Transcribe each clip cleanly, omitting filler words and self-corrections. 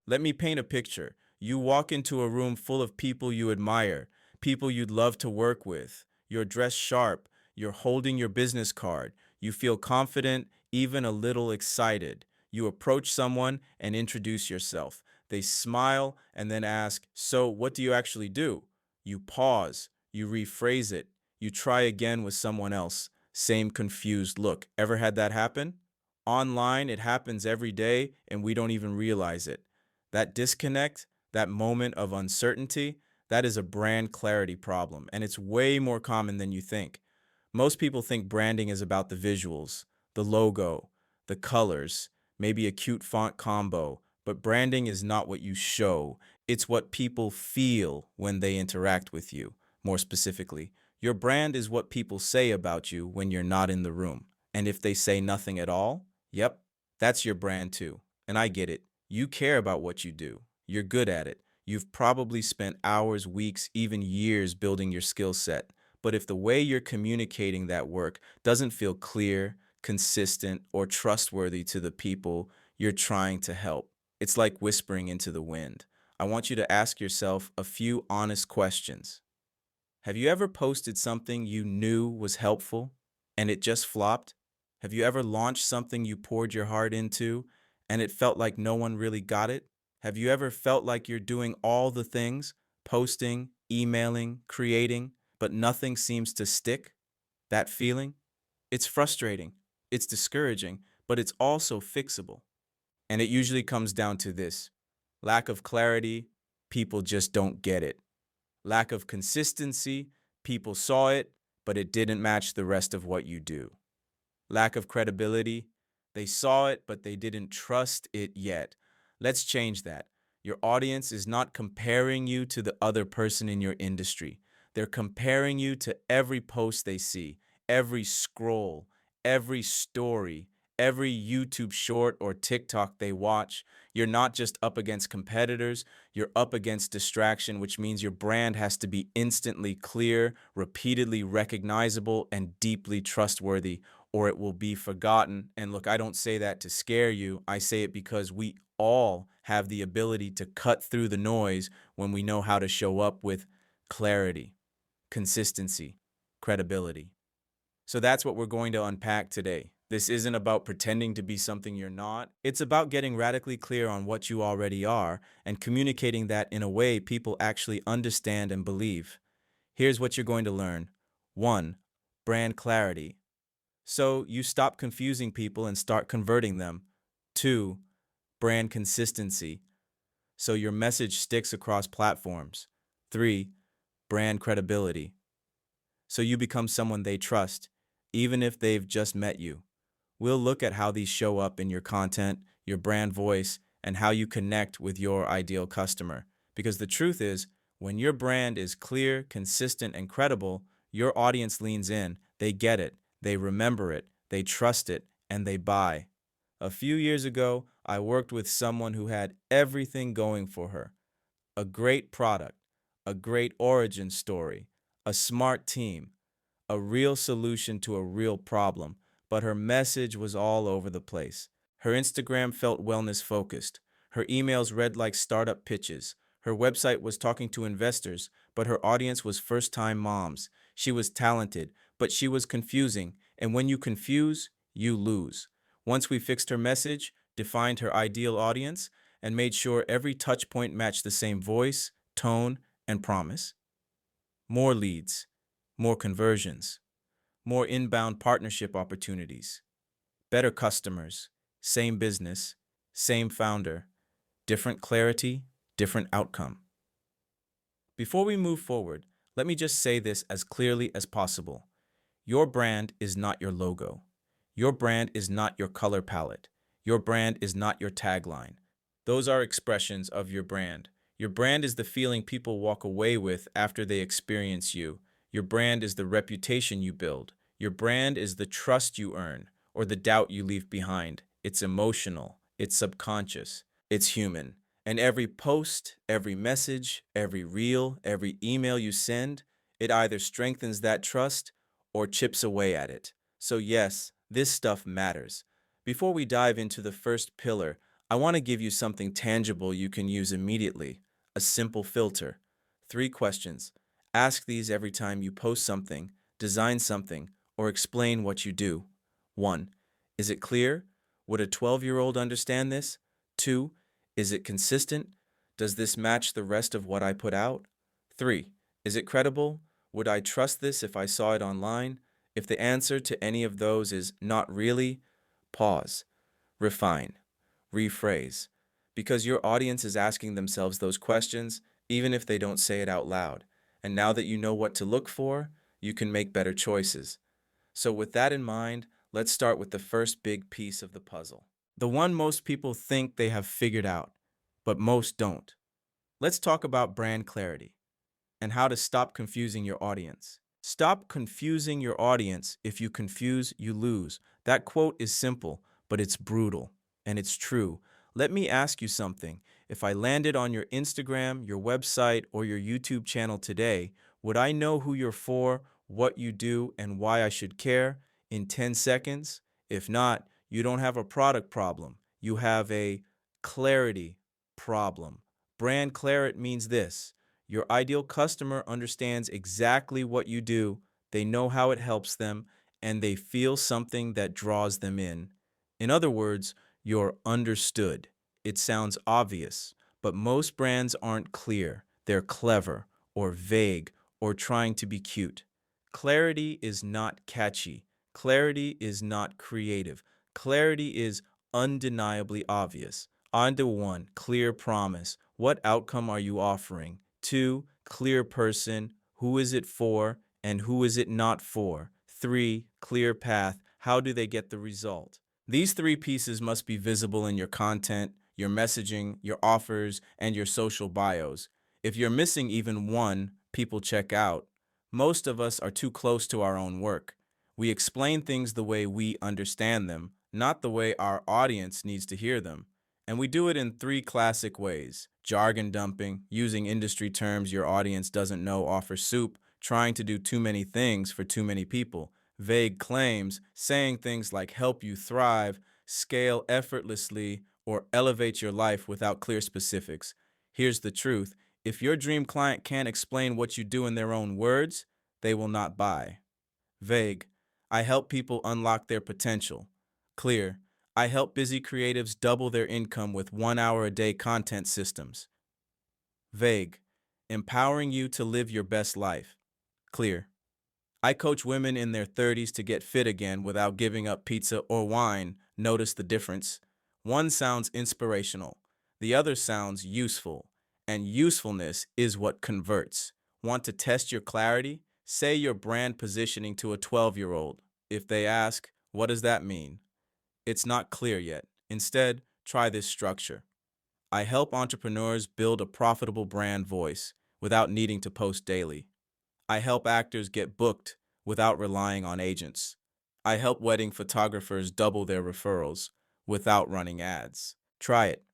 Let me paint a picture. You walk into a room full of people you admire, people you'd love to work with. You're dressed sharp, you're holding your business card, you feel confident, even a little excited. You approach someone and introduce yourself. They smile and then ask, "So, what do you actually do?" You pause, you rephrase it, you try again with someone else. Same confused look. Ever had that happen? Online, it happens every day and we don't even realize it. That disconnect, that moment of uncertainty, that is a brand clarity problem, and it's way more common than you think. Most people think branding is about the visuals, the logo, the colors, maybe a cute font combo, but branding is not what you show. It's what people feel when they interact with you. More specifically, your brand is what people say about you when you're not in the room. And if they say nothing at all, yep, that's your brand too. And I get it. You care about what you do. You're good at it. You've probably spent hours, weeks, even years building your skill set. But if the way you're communicating that work doesn't feel clear, consistent, or trustworthy to the people you're trying to help, it's like whispering into the wind. I want you to ask yourself a few honest questions. Have you ever posted something you knew was helpful and it just flopped? Have you ever launched something you poured your heart into and it felt like no one really got it? Have you ever felt like you're doing all the things, posting, emailing, creating, but nothing seems to stick? That feeling? It's frustrating, it's discouraging, but it's also fixable. And it usually comes down to this: lack of clarity, people just don't get it. Lack of consistency, people saw it, but it didn't match the rest of what you do. Lack of credibility, they saw it, but they didn't trust it yet. Let's change that. Your audience is not comparing you to the other person in your industry. They're comparing you to every post they see, every scroll, every story, every YouTube short or TikTok they watch. You're not just up against competitors, you're up against distraction, which means your brand has to be instantly clear, repeatedly recognizable, and deeply trustworthy, or it will be forgotten. And look, I don't say that to scare you. I say it because we all have the ability to cut through the noise when we know how to show up with clarity, consistency, credibility. So that's what we're going to unpack today. This isn't about pretending to be something you're not. It's about getting radically clear on what you already are and communicating that in a way people actually understand and believe. Here's what you're going to learn. 1. Brand clarity. So you stop confusing people and start converting them. 2. Brand consistency. So your message sticks across platforms. 3. Brand credibility. So you become someone they trust, even if they've just met you. We'll look at how these show up in your content, your brand voice, and how you connect with your ideal customer. Because the truth is, when your brand is clear, consistent, and credible, your audience leans in. They get it, they remember it, they trust it, and they buy. A few years ago, I worked with someone who had everything going for her: a great product, a great origin story, a smart team, a real solution to a real problem, but her message was all over the place. Her Instagram felt wellness focused. Her emails read like startup pitches. Her website was talking to investors, but her audience was first time moms. She was talented, but she was confusing. And when you confuse, you lose. Once we fixed her message, defined her ideal audience, and made sure every touch point matched the same voice, tone, and promise, more leads, more conversions, more inbound partnership opportunities, better customers, same business, same founder, different clarity, different outcome. Before we move forward, let me just say this as clearly as possible. Your brand is not your logo. Your brand is not your color palette. Your brand is not your tagline. Those are expressions of your brand. Your brand is the feeling people walk away with after they experience you. Your brand is the reputation you build. Your brand is the trust you earn or the doubt you leave behind. It's emotional, it's subconscious, it's human. And every post, every message, every reel, every email you send, it either strengthens that trust or chips away at it. So, yes, this stuff matters. Before we dive into the first pillar, I want to give you something tangible you can use immediately, a simple filter. 3 questions. Ask these every time you post something, design something, or explain what you do. 1. Is it clear? Would a 12-year-old understand this? 2. Is it consistent? Does this match the rest of what I put out? 3. Is it credible? Would I trust this if I saw it online? If the answer to any of those is not really, pause, refine, rephrase. Because your audience is asking themselves those questions, even if they don't say it out loud. And now that you know what to look for, you can make better choices. So, with that in mind, let's start with the first big piece of the puzzle. The one most people think they have figured out, but most don't. Let's talk about brand clarity and how to stop confusing your audience. Stop confusing your audience. If you confuse, you lose. That quote is simple, but it's brutal, and it's true. Let me ask you something. If I landed on your Instagram, your website, or your YouTube channel today, would I know who you're for, what you do, and why I should care in 10 seconds? If not, you don't have a product problem. You have a clarity problem. Brand clarity means this: your ideal customer understands exactly what you do, they know how it helps them, and they feel something that draws them in. In other words, you're understood. It sounds obvious, but most brands aren't clear. They're clever or vague or trying to be cute. Clarity is not catchy. Clarity is not creative. Clarity is undeniably obvious. On to 1, clear promise. What outcome are you offering? 2, clear person. Who is it for and who is it not for? 3, clear path. How do they get the result? These 3 pieces must be visible in your content, your messaging, your offers, and your social bios. If you're missing even one, people check out. Most of us are too close to our own work. We explain things the way we understand them, not the way our audience needs to hear them. And we do it in 3 classic ways: jargon dumping, using industry terms your audience doesn't know offer soup, trying to do too many things for too many people; vague claims, saying things like help you thrive, scale effortlessly, or elevate your life without clear specifics. Here's the truth: if your dream client can't explain what you do in their own words, they will not buy. Vague: I help people unlock their potential. Clear: I help busy creatives double their income with 1 hour a day content systems. Vague: empowering you to live your best life. Clear: I coach women in their 30s to get fit again without giving up pizza or wine. Notice the difference. One sounds inspirational, the other sounds useful, and usefulness is what converts. Want to test your clarity? Say your brand positioning to a 12-year-old. If they ask, what does that mean? It's not clear yet. Instead, try this structure. I help entrepreneurs build a profitable brand voice without needing to post daily. I help actors get booked without relying on agents. I help wedding photographers double their referrals without running ads. Try it.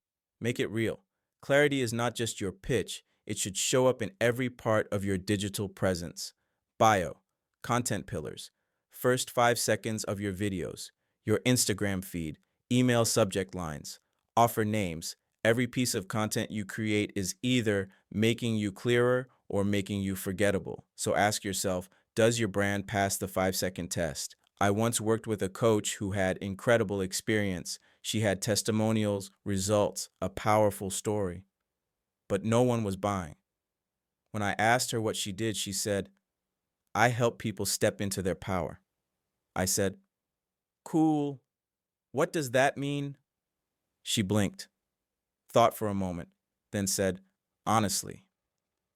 Make it real. Clarity is not just your pitch, it should show up in every part of your digital presence. Bio, content pillars, first 5 seconds of your videos, your Instagram feed, email subject lines, offer names. Every piece of content you create is either making you clearer or making you forgettable. So ask yourself, does your brand pass the 5 second test? I once worked with a coach who had incredible experience. She had testimonials, results, a powerful story, but no one was buying. When I asked her what she did, she said, I help people step into their power. I said, cool. What does that mean? She blinked, thought for a moment, then said, honestly,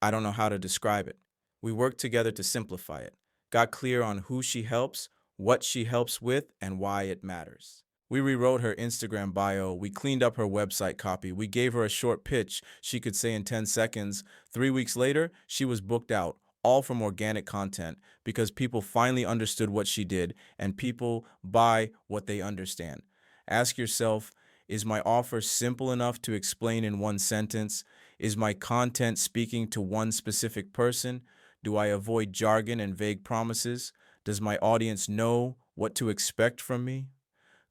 I don't know how to describe it. We worked together to simplify it, got clear on who she helps, what she helps with, and why it matters. We rewrote her Instagram bio. We cleaned up her website copy. We gave her a short pitch she could say in 10 seconds. 3 weeks later, she was booked out, all from organic content, because people finally understood what she did, and people buy what they understand. Ask yourself, is my offer simple enough to explain in 1 sentence? Is my content speaking to one specific person? Do I avoid jargon and vague promises? Does my audience know what to expect from me?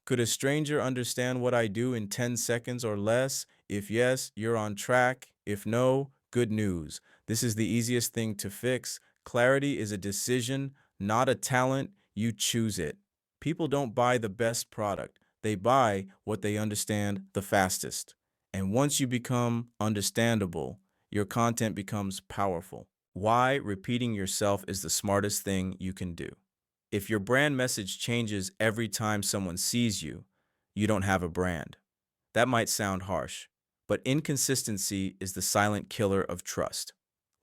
Could a stranger understand what I do in 10 seconds or less? If yes, you're on track. If no, good news. This is the easiest thing to fix. Clarity is a decision, not a talent. You choose it. People don't buy the best product, they buy what they understand the fastest. And once you become understandable, your content becomes powerful. Why repeating yourself is the smartest thing you can do. If your brand message changes every time someone sees you, you don't have a brand. That might sound harsh, but inconsistency is the silent killer of trust.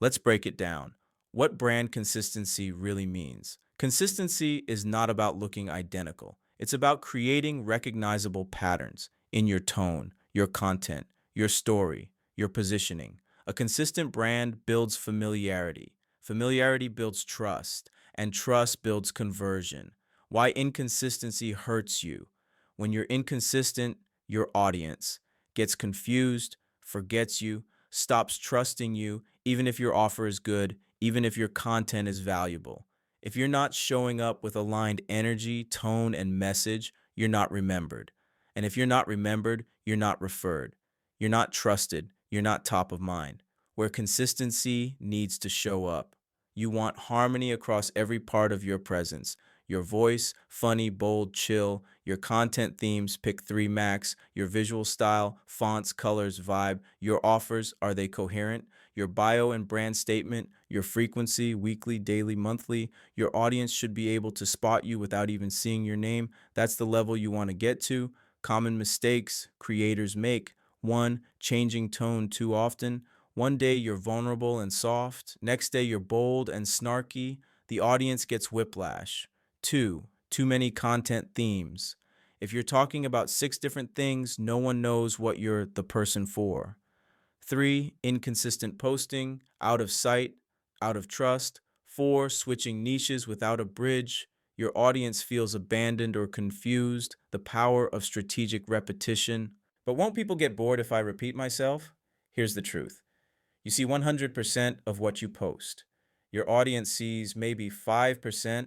Let's break it down. What brand consistency really means. Consistency is not about looking identical. It's about creating recognizable patterns in your tone, your content, your story, your positioning. A consistent brand builds familiarity. Familiarity builds trust, and trust builds conversion. Why inconsistency hurts you. When you're inconsistent, your audience gets confused, forgets you, stops trusting you, even if your offer is good, even if your content is valuable. If you're not showing up with aligned energy, tone, and message, you're not remembered. And if you're not remembered, you're not referred. You're not trusted. You're not top of mind. Where consistency needs to show up. You want harmony across every part of your presence. Your voice, funny, bold, chill. Your content themes, pick three max. Your visual style, fonts, colors, vibe. Your offers, are they coherent? Your bio and brand statement, your frequency, weekly, daily, monthly. Your audience should be able to spot you without even seeing your name. That's the level you want to get to. Common mistakes creators make. One, changing tone too often. One day you're vulnerable and soft. Next day you're bold and snarky. The audience gets whiplash. Two, too many content themes. If you're talking about six different things, no one knows what you're the person for. Three, inconsistent posting, out of sight, out of trust. Four, switching niches without a bridge. Your audience feels abandoned or confused. The power of strategic repetition. But won't people get bored if I repeat myself? Here's the truth. You see 100% of what you post. Your audience sees maybe 5%.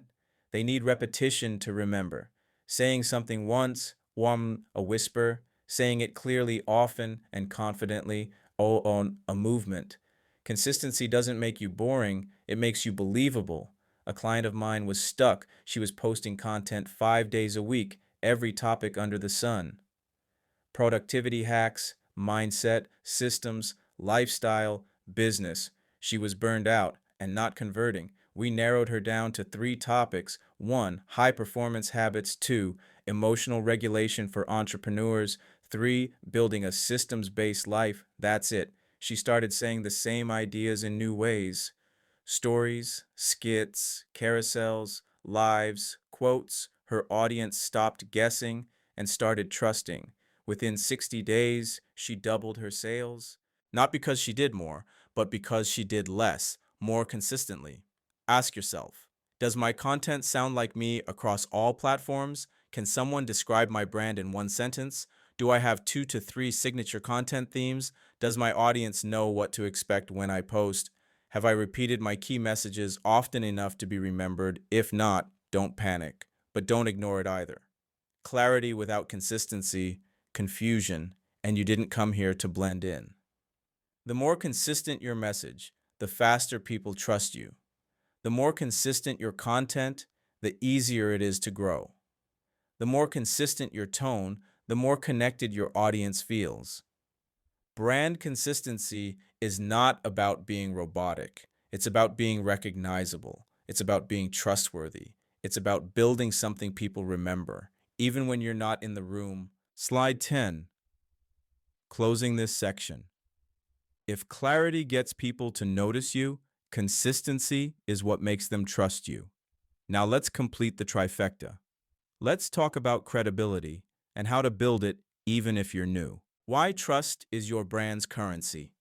They need repetition to remember. Saying something once, one a whisper, saying it clearly often and confidently, all on a movement. Consistency doesn't make you boring, it makes you believable. A client of mine was stuck. She was posting content 5 days a week, every topic under the sun. Productivity hacks, mindset, systems, lifestyle, business. She was burned out and not converting. We narrowed her down to three topics. One, high performance habits. Two, emotional regulation for entrepreneurs. Three, building a systems based life. That's it. She started saying the same ideas in new ways. Stories, skits, carousels, lives, quotes. Her audience stopped guessing and started trusting. Within 60 days, she doubled her sales, not because she did more, but because she did less, more consistently. Ask yourself, does my content sound like me across all platforms? Can someone describe my brand in one sentence? Do I have 2 to 3 signature content themes? Does my audience know what to expect when I post? Have I repeated my key messages often enough to be remembered? If not, don't panic, but don't ignore it either. Clarity without consistency, confusion, and you didn't come here to blend in. The more consistent your message, the faster people trust you. The more consistent your content, the easier it is to grow. The more consistent your tone, the more connected your audience feels. Brand consistency is not about being robotic. It's about being recognizable. It's about being trustworthy. It's about building something people remember, even when you're not in the room. Slide 10, closing this section. If clarity gets people to notice you, consistency is what makes them trust you. Now let's complete the trifecta. Let's talk about credibility and how to build it even if you're new. Why trust is your brand's currency.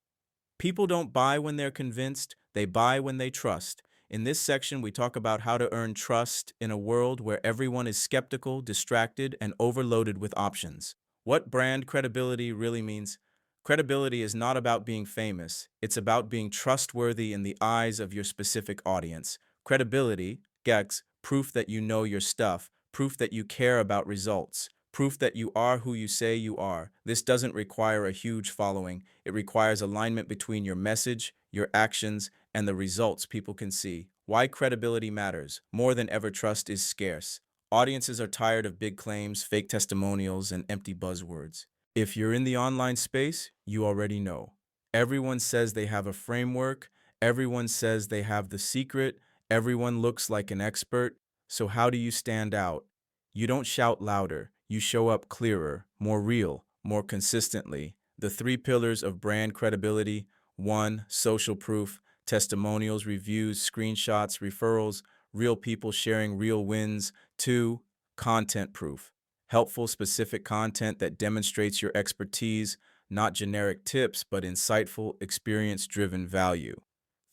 People don't buy when they're convinced, they buy when they trust. In this section, we talk about how to earn trust in a world where everyone is skeptical, distracted, and overloaded with options. What brand credibility really means? Credibility is not about being famous, it's about being trustworthy in the eyes of your specific audience. Credibility, Gex, proof that you know your stuff, proof that you care about results, Proof that you are who you say you are. This doesn't require a huge following. It requires alignment between your message, your actions, and the results people can see. Why credibility matters. More than ever, trust is scarce. Audiences are tired of big claims, fake testimonials, and empty buzzwords. If you're in the online space, you already know. Everyone says they have a framework, everyone says they have the secret, everyone looks like an expert. So, how do you stand out? You don't shout louder, you show up clearer, more real, more consistently. The three pillars of brand credibility: one, social proof, testimonials, reviews, screenshots, referrals, real people sharing real wins; two, content proof, helpful, specific content that demonstrates your expertise, not generic tips, but insightful, experience driven value;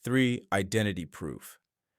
three, identity proof,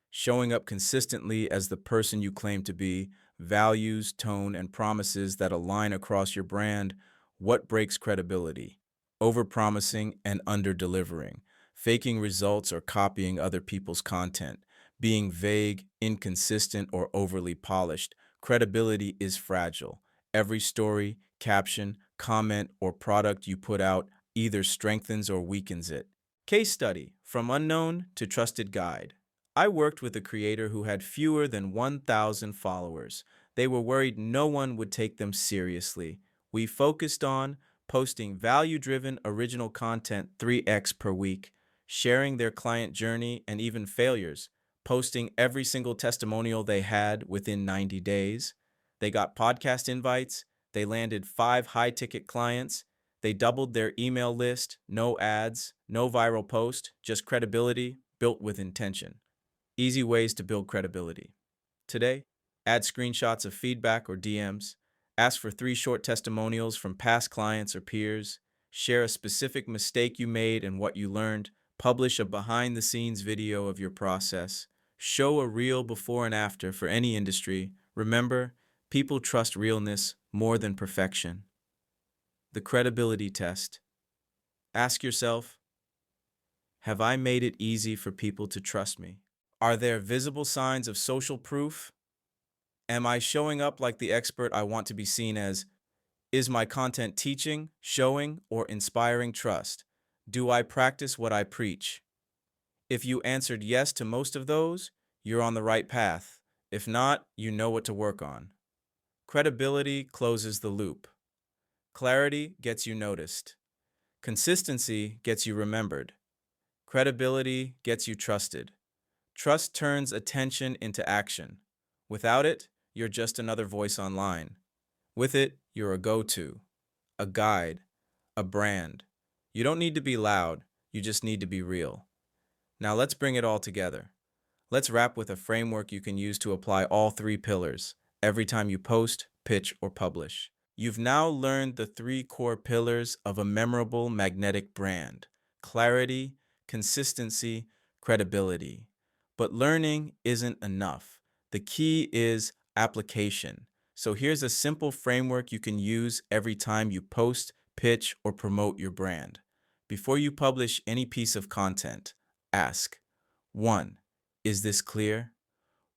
showing up consistently as the person you claim to be, values, tone, and promises that align across your brand. What breaks credibility? Overpromising and underdelivering, faking results or copying other people's content, being vague, inconsistent, or overly polished. Credibility is fragile. Every story, caption, comment, or product you put out either strengthens or weakens it. Case study: from unknown to trusted guide. I worked with a creator who had fewer than 1,000 followers. They were worried no one would take them seriously. We focused on posting value driven original content 3x per week, sharing their client journey and even failures, posting every single testimonial they had within 90 days. They got podcast invites, they landed 5 high ticket clients, they doubled their email list, no ads, no viral post, just credibility built with intention. Easy ways to build credibility. Today, add screenshots of feedback or DMs, ask for 3 short testimonials from past clients or peers, share a specific mistake you made and what you learned, publish a behind the scenes video of your process, show a real before and after for any industry. Remember, people trust realness more than perfection. The credibility test. Ask yourself, have I made it easy for people to trust me? Are there visible signs of social proof? Am I showing up like the expert I want to be seen as? Is my content teaching, showing, or inspiring trust? Do I practice what I preach? If you answered yes to most of those, you're on the right path. If not, you know what to work on. Credibility closes the loop. Clarity gets you noticed. Consistency gets you remembered. Credibility gets you trusted. Trust turns attention into action. Without it, you're just another voice online. With it, you're a go-to, a guide, a brand. You don't need to be loud, you just need to be real. Now let's bring it all together. Let's wrap with a framework you can use to apply all 3 pillars every time you post, pitch, or publish. You've now learned the 3 core pillars of a memorable magnetic brand: clarity, consistency, credibility. But learning isn't enough. The key is application. So here's a simple framework you can use every time you post, pitch, or promote your brand. Before you publish any piece of content, ask: 1. Is this clear?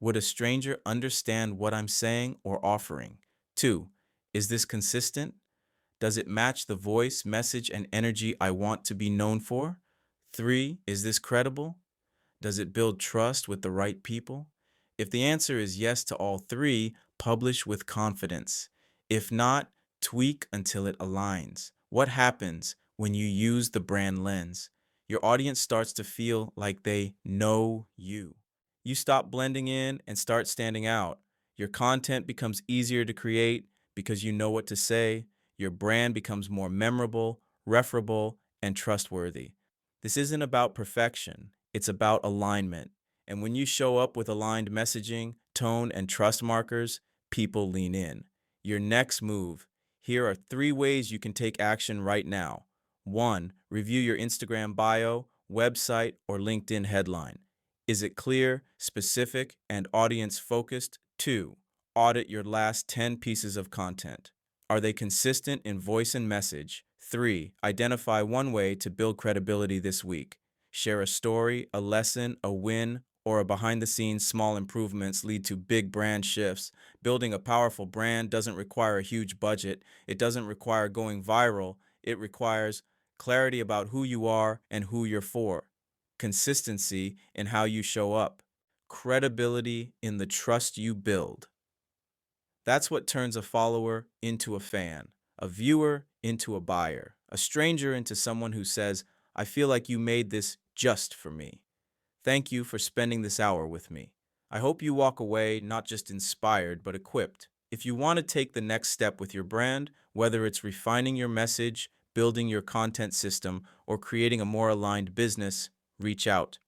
Would a stranger understand what I'm saying or offering? 2. Is this consistent? Does it match the voice, message, and energy I want to be known for? 3. Is this credible? Does it build trust with the right people? If the answer is yes to all 3, publish with confidence. If not, tweak until it aligns. What happens when you use the brand lens? Your audience starts to feel like they know you. You stop blending in and start standing out. Your content becomes easier to create because you know what to say. Your brand becomes more memorable, referable, and trustworthy. This isn't about perfection, it's about alignment. And when you show up with aligned messaging, tone, and trust markers, people lean in. Your next move. Here are 3 ways you can take action right now. 1. Review your Instagram bio, website, or LinkedIn headline. Is it clear, specific, and audience focused? 2. Audit your last 10 pieces of content. Are they consistent in voice and message? 3. Identify one way to build credibility this week. Share a story, a lesson, a win, or a behind the scenes small improvements lead to big brand shifts. Building a powerful brand doesn't require a huge budget. It doesn't require going viral. It requires clarity about who you are and who you're for, consistency in how you show up, credibility in the trust you build. That's what turns a follower into a fan, a viewer into a buyer, a stranger into someone who says, I feel like you made this just for me. Thank you for spending this hour with me. I hope you walk away not just inspired, but equipped. If you want to take the next step with your brand, whether it's refining your message, building your content system, or creating a more aligned business, reach out.